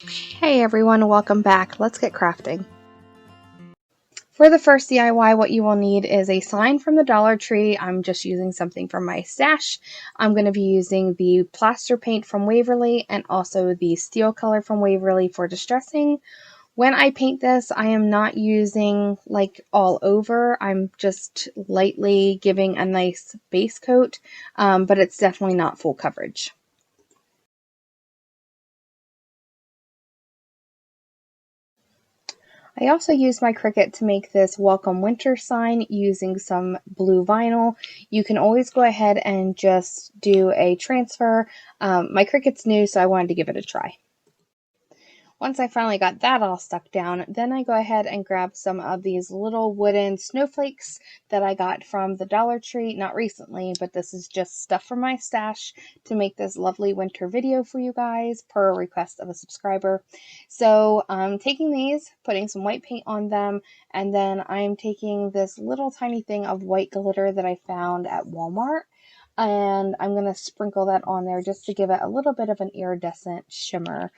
Hey everyone, welcome back. Let's get crafting. For the first DIY, what you will need is a sign from the Dollar Tree. I'm just using something from my stash. I'm going to be using the plaster paint from Waverly and also the steel color from Waverly for distressing. When I paint this, I am not using like all over. I'm just lightly giving a nice base coat, but it's definitely not full coverage. I also used my Cricut to make this welcome winter sign using some blue vinyl. You can always go ahead and just do a transfer. My Cricut's new, so I wanted to give it a try. Once I finally got that all stuck down, then I go ahead and grab some of these little wooden snowflakes that I got from the Dollar Tree, not recently, but this is just stuff from my stash to make this lovely winter video for you guys per request of a subscriber. So I'm taking these, putting some white paint on them, and then I'm taking this little tiny thing of white glitter that I found at Walmart, and I'm going to sprinkle that on there just to give it a little bit of an iridescent shimmer.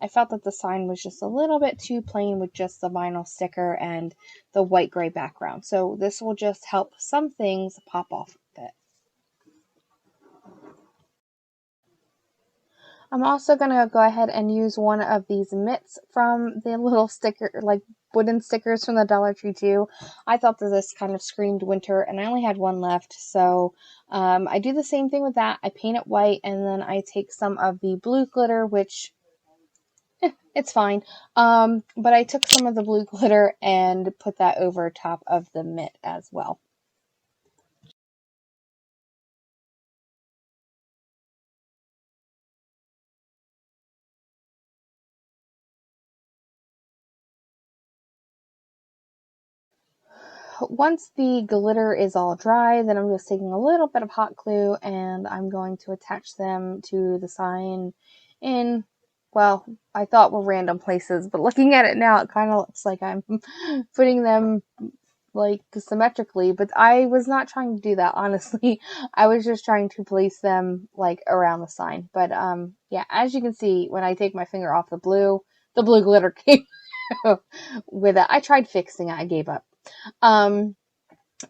I felt that the sign was just a little bit too plain with just the vinyl sticker and the white gray background. So this will just help some things pop off a bit. I'm also going to go ahead and use one of these mitts from the little sticker, like wooden stickers from the Dollar Tree too. I thought that this kind of screamed winter and I only had one left. So I do the same thing with that. I paint it white and then I take some of the blue glitter, which it's fine. But I took some of the blue glitter and put that over top of the mitt as well. Once the glitter is all dry, then I'm just taking a little bit of hot glue and I'm going to attach them to the sign in, well, I thought were random places, but looking at it now, it kind of looks like I'm putting them like symmetrically, but I was not trying to do that, honestly. I was just trying to place them like around the sign. But yeah, as you can see, when I take my finger off the blue glitter came with it. I tried fixing it, I gave up. And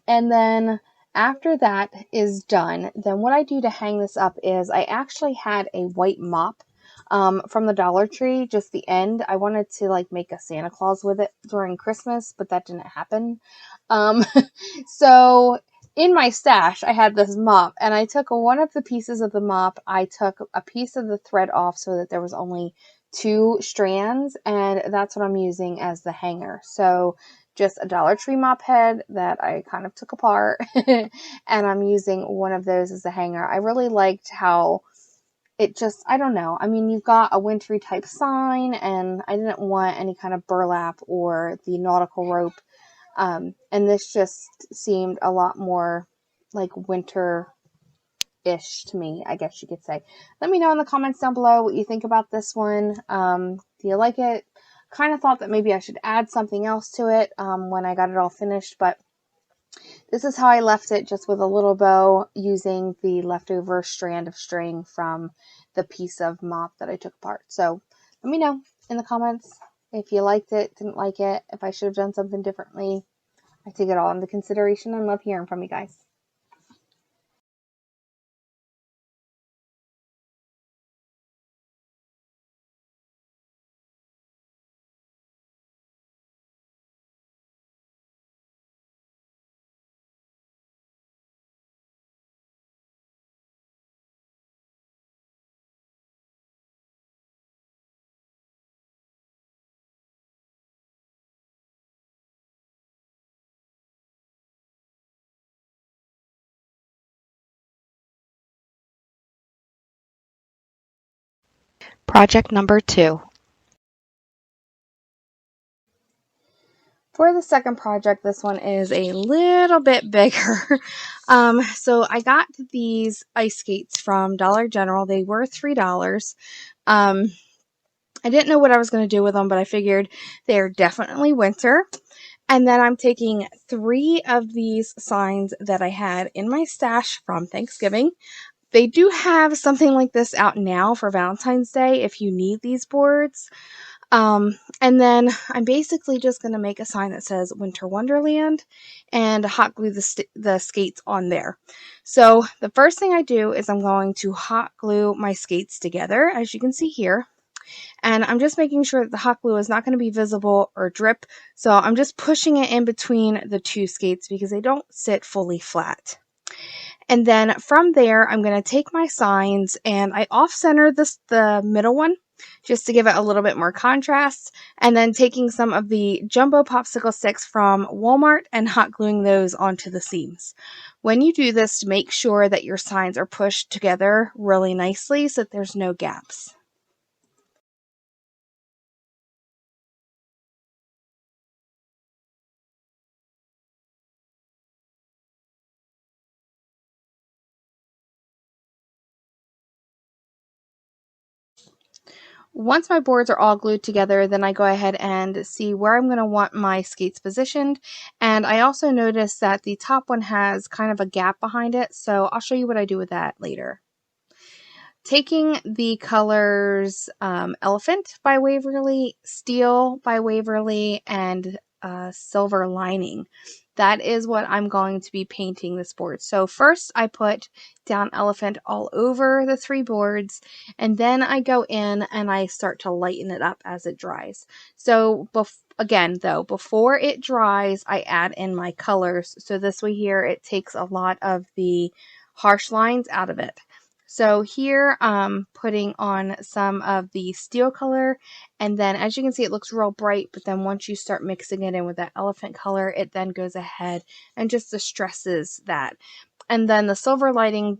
then after that is done, then what I do to hang this up is I actually had a white mop from the Dollar Tree, just the end. I wanted to like make a Santa Claus with it during Christmas, but that didn't happen. Um, so in my stash, I had this mop and I took one of the pieces of the mop. I took a piece of the thread off so that there was only two strands, and that's what I'm using as the hanger. So just a Dollar Tree mop head that I kind of took apart and I'm using one of those as the hanger. I really liked how it just, I don't know. I mean, you've got a wintry type sign and I didn't want any kind of burlap or the nautical rope. And this just seemed a lot more like winter-ish to me, I guess you could say. Let me know in the comments down below what you think about this one. Do you like it? Kind of thought that maybe I should add something else to it when I got it all finished, but this is how I left it, just with a little bow using the leftover strand of string from the piece of mop that I took apart. So let me know in the comments if you liked it, didn't like it, if I should have done something differently. I take it all into consideration and love hearing from you guys. Project number 2. For the second project, this one is a little bit bigger. So I got these ice skates from Dollar General. They were $3. I didn't know what I was going to do with them, but I figured they're definitely winter. And then I'm taking 3 of these signs that I had in my stash from Thanksgiving, They do have something like this out now for Valentine's Day if you need these boards. And then I'm basically just going to make a sign that says Winter Wonderland and hot glue the skates on there. So the first thing I do is I'm going to hot glue my skates together, as you can see here. And I'm just making sure that the hot glue is not going to be visible or drip. So I'm just pushing it in between the two skates because they don't sit fully flat. And then from there, I'm going to take my signs and I off-center the middle one just to give it a little bit more contrast. And then taking some of the jumbo popsicle sticks from Walmart and hot gluing those onto the seams. When you do this, make sure that your signs are pushed together really nicely so that there's no gaps. Once my boards are all glued together, then I go ahead and see where I'm going to want my skates positioned. And I also noticed that the top one has kind of a gap behind it, so I'll show you what I do with that later. Taking the colors Elephant by Waverly, Steel by Waverly, and Silver Lining. That is what I'm going to be painting this board. So first I put down Elephant all over the three boards, and then I go in and I start to lighten it up as it dries. So again, though, before it dries, I add in my colors. So this way here, it takes a lot of the harsh lines out of it. So here I'm putting on some of the steel color, and then as you can see it looks real bright, but then once you start mixing it in with that elephant color, it then goes ahead and just distresses that. And then the silver lining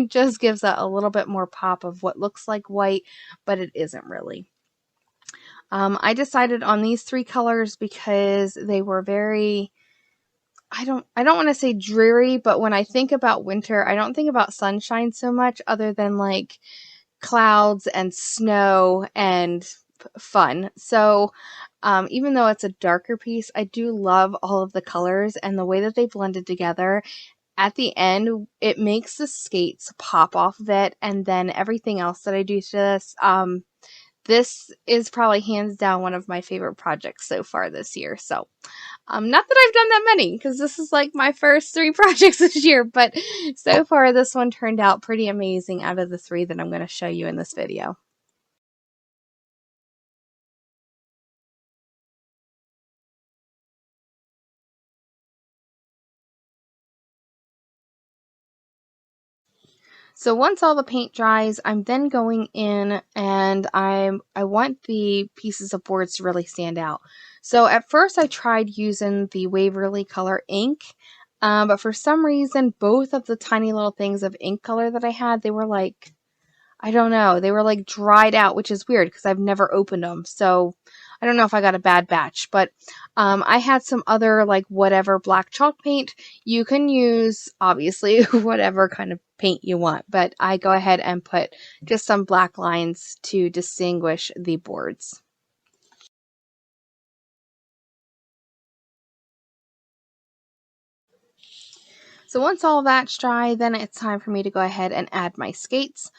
just gives it a little bit more pop of what looks like white, but it isn't really. I decided on these three colors because they were very, I don't want to say dreary, but when I think about winter, I don't think about sunshine so much other than like clouds and snow and fun. So even though it's a darker piece, I do love all of the colors and the way that they blended together. At the end, it makes the skates pop off of it, and then everything else that I do to this is probably hands down one of my favorite projects so far this year. So not that I've done that many, because this is like my first 3 projects this year, but so far this one turned out pretty amazing out of the 3 that I'm going to show you in this video. So once all the paint dries, I'm then going in and I want the pieces of boards to really stand out. So at first I tried using the Waverly color ink, but for some reason both of the tiny little things of ink color that I had, they were like, I don't know, they were like dried out, which is weird because I've never opened them. So I don't know if I got a bad batch, but I had some other like whatever black chalk paint. You can use obviously whatever kind of paint you want, but I go ahead and put just some black lines to distinguish the boards. So once all that's dry, then it's time for me to go ahead and add my skates.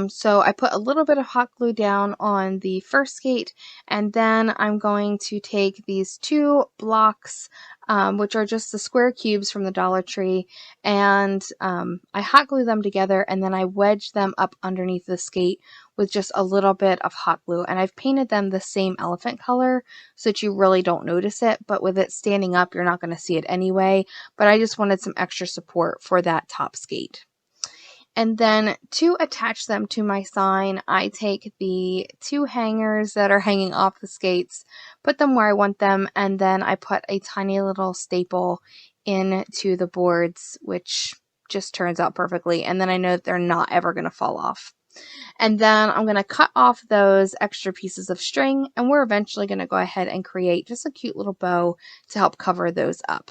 So I put a little bit of hot glue down on the first skate, and then I'm going to take these 2 blocks, which are just the square cubes from the Dollar Tree, and I hot glue them together, and then I wedge them up underneath the skate with just a little bit of hot glue. And I've painted them the same elephant color so that you really don't notice it, but with it standing up, you're not going to see it anyway. But I just wanted some extra support for that top skate. And then to attach them to my sign, I take the 2 hangers that are hanging off the skates, put them where I want them, and then I put a tiny little staple into the boards, which just turns out perfectly. And then I know that they're not ever going to fall off. And then I'm going to cut off those extra pieces of string, and we're eventually going to go ahead and create just a cute little bow to help cover those up.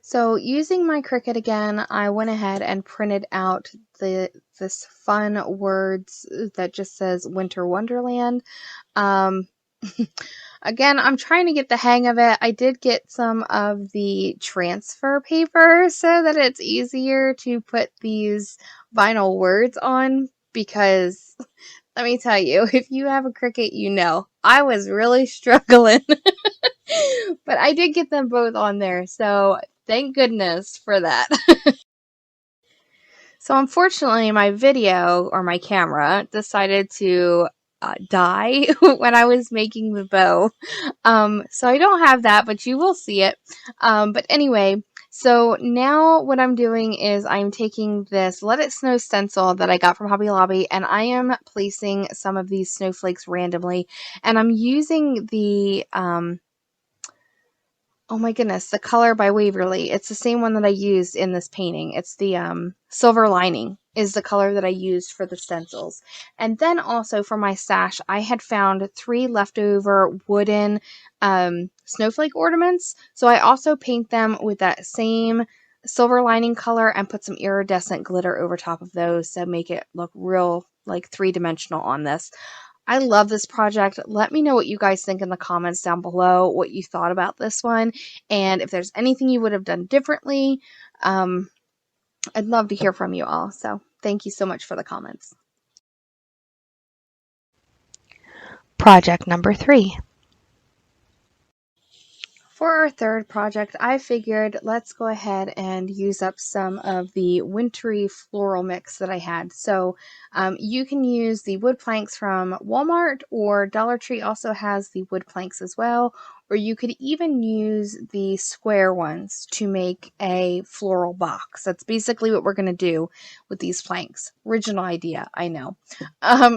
So using my Cricut again, I went ahead and printed out this fun words that just says Winter Wonderland. Again, I'm trying to get the hang of it. I did get some of the transfer paper so that it's easier to put these vinyl words on, because let me tell you, if you have a Cricut, you know, I was really struggling. But I did get them both on there, so thank goodness for that. So unfortunately, my video, or my camera, decided to die when I was making the bow. So I don't have that, but you will see it. But anyway, so now what I'm doing is I'm taking this Let It Snow stencil that I got from Hobby Lobby, and I am placing some of these snowflakes randomly, and I'm using the oh my goodness, the color by Waverly. It's the same one that I used in this painting. It's the Silver Lining is the color that I used for the stencils. And then also for my stash, I had found 3 leftover wooden snowflake ornaments. So I also paint them with that same Silver Lining color and put some iridescent glitter over top of those to make it look real like 3-dimensional on this. I love this project. Let me know what you guys think in the comments down below, what you thought about this one, and if there's anything you would have done differently. I'd love to hear from you all. So thank you so much for the comments. Project number 3. For our third project, I figured let's go ahead and use up some of the wintry floral mix that I had. So you can use the wood planks from Walmart, or Dollar Tree also has the wood planks as well. Or you could even use the square ones to make a floral box. That's basically what we're going to do with these planks. Original idea, I know.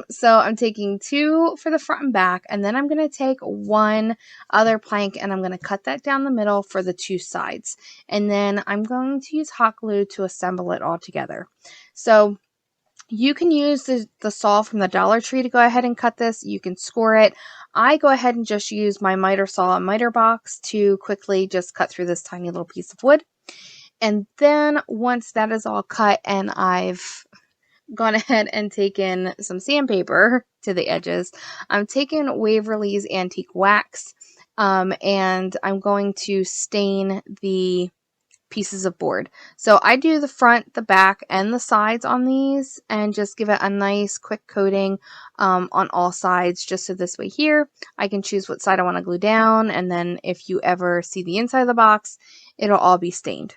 So I'm taking 2 for the front and back, and then I'm going to take 1 other plank and I'm going to cut that down the middle for the 2 sides. And then I'm going to use hot glue to assemble it all together. So you can use the saw from the Dollar Tree to go ahead and cut this. You can score it. I go ahead and just use my miter saw and miter box to quickly just cut through this tiny little piece of wood. And then once that is all cut and I've gone ahead and taken some sandpaper to the edges, I'm taking Waverly's Antique Wax, and I'm going to stain the pieces of board. So I do the front, the back, and the sides on these, and just give it a nice quick coating on all sides, just so this way here I can choose what side I want to glue down, and then if you ever see the inside of the box, it'll all be stained.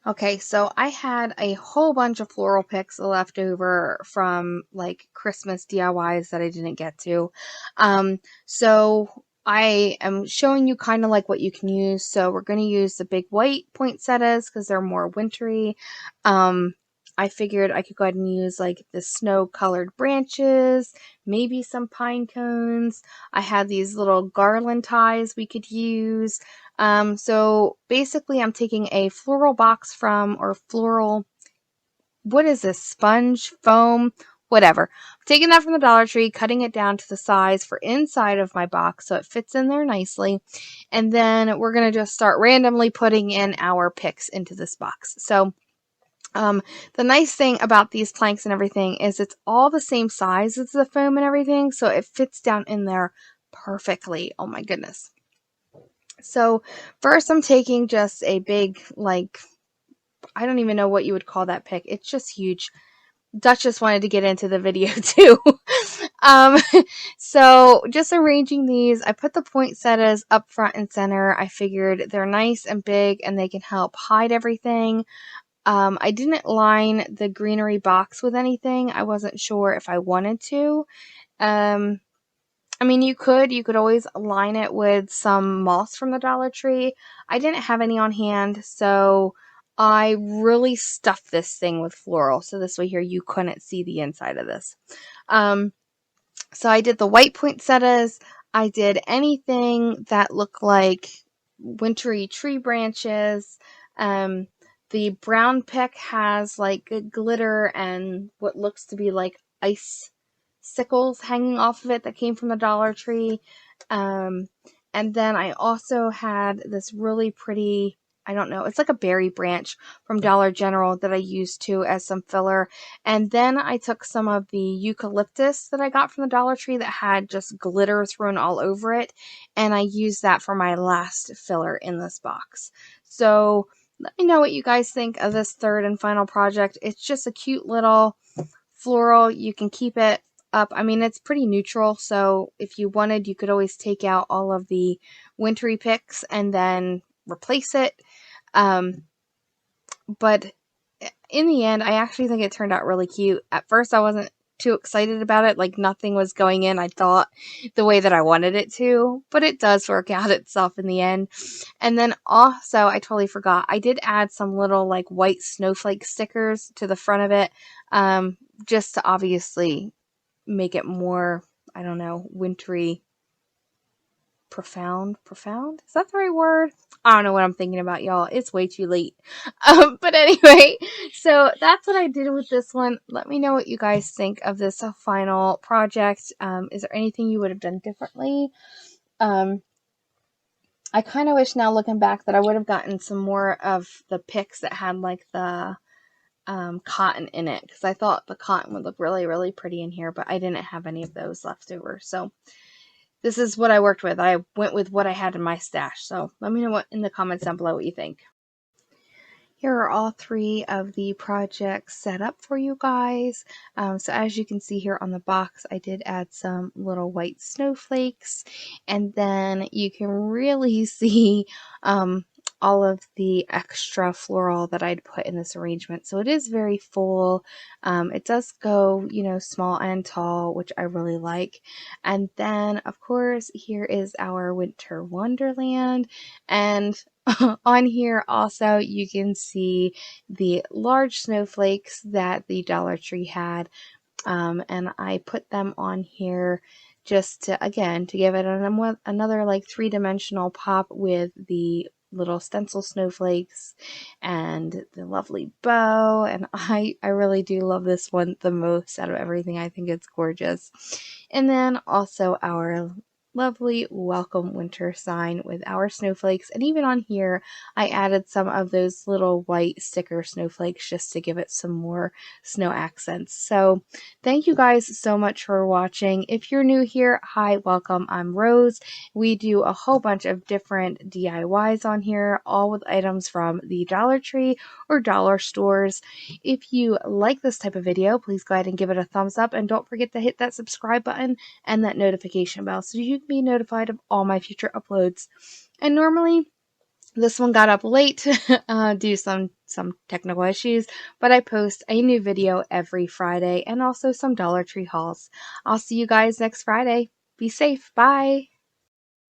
Okay, so I had a whole bunch of floral picks left over from like Christmas DIYs that I didn't get to. So I am showing you kind of like what you can use. So we're going to use the big white poinsettias because they're more wintry. I figured I could go ahead and use like the snow colored branches, maybe some pine cones. I had these little garland ties we could use. So basically I'm taking a floral box from, or floral, what is this, sponge, foam, whatever. I'm taking that from the Dollar Tree, cutting it down to the size for inside of my box so it fits in there nicely. And then we're going to just start randomly putting in our picks into this box. So the nice thing about these planks and everything is it's all the same size as the foam and everything, so it fits down in there perfectly. Oh my goodness. So first I'm taking just a big, like, I don't even know what you would call that pick. It's just huge. Duchess wanted to get into the video too. um, so just arranging these, I put the poinsettias up front and center. I figured they're nice and big and they can help hide everything. I didn't line the greenery box with anything. I wasn't sure if I wanted to. I mean, you could always line it with some moss from the Dollar Tree. I didn't have any on hand, so I really stuffed this thing with floral. So this way here, you couldn't see the inside of this. So I did the white poinsettias. I did anything that looked like wintry tree branches. The brown pick has like glitter and what looks to be like ice sickles hanging off of it that came from the Dollar Tree. And then I also had this really pretty, I don't know, it's like a berry branch from Dollar General that I used too as some filler. And then I took some of the eucalyptus that I got from the Dollar Tree that had just glitter thrown all over it, and I used that for my last filler in this box. So let me know what you guys think of this third and final project. It's just a cute little floral. You can keep it up. I mean, it's pretty neutral, so if you wanted, you could always take out all of the wintry picks and then replace it. But in the end, I actually think it turned out really cute. At first, I wasn't too excited about it. Like, nothing was going in, I thought, the way that I wanted it to, but it does work out itself in the end. And then also, I totally forgot, I did add some little like white snowflake stickers to the front of it, just to obviously make it more, I don't know, wintry, profound. Is that the right word? I don't know what I'm thinking about, y'all. It's way too late. But anyway, so that's what I did with this one. Let me know what you guys think of this final project. Is there anything you would have done differently? I kind of wish now, looking back, that I would have gotten some more of the picks that had like the cotton in it, because I thought the cotton would look really, really pretty in here, but I didn't have any of those left over. So this is what I worked with. I went with what I had in my stash. So let me know what in the comments down below what you think. Here are all three of the projects set up for you guys. So as you can see here on the box, I did add some little white snowflakes, and then you can really see all of the extra floral that I'd put in this arrangement. So it is very full. It does go, you know, small and tall, which I really like. And then, of course, here is our winter wonderland. And on here also you can see the large snowflakes that the Dollar Tree had, and I put them on here just to, again, to give it another like three-dimensional pop with the little stencil snowflakes and the lovely bow. And I really do love this one the most out of everything. I think it's gorgeous. And then also our lovely welcome winter sign with our snowflakes, and even on here I added some of those little white sticker snowflakes just to give it some more snow accents. So thank you guys so much for watching. If you're new here, hi, welcome. I'm Rose. We do a whole bunch of different DIYs on here, all with items from the Dollar Tree or dollar stores. If you like this type of video, please go ahead and give it a thumbs up, and don't forget to hit that subscribe button and that notification bell so you can be notified of all my future uploads. And normally this one got up late due to some technical issues, but I post a new video every Friday and also some Dollar Tree hauls. I'll see you guys next Friday. Be safe. Bye.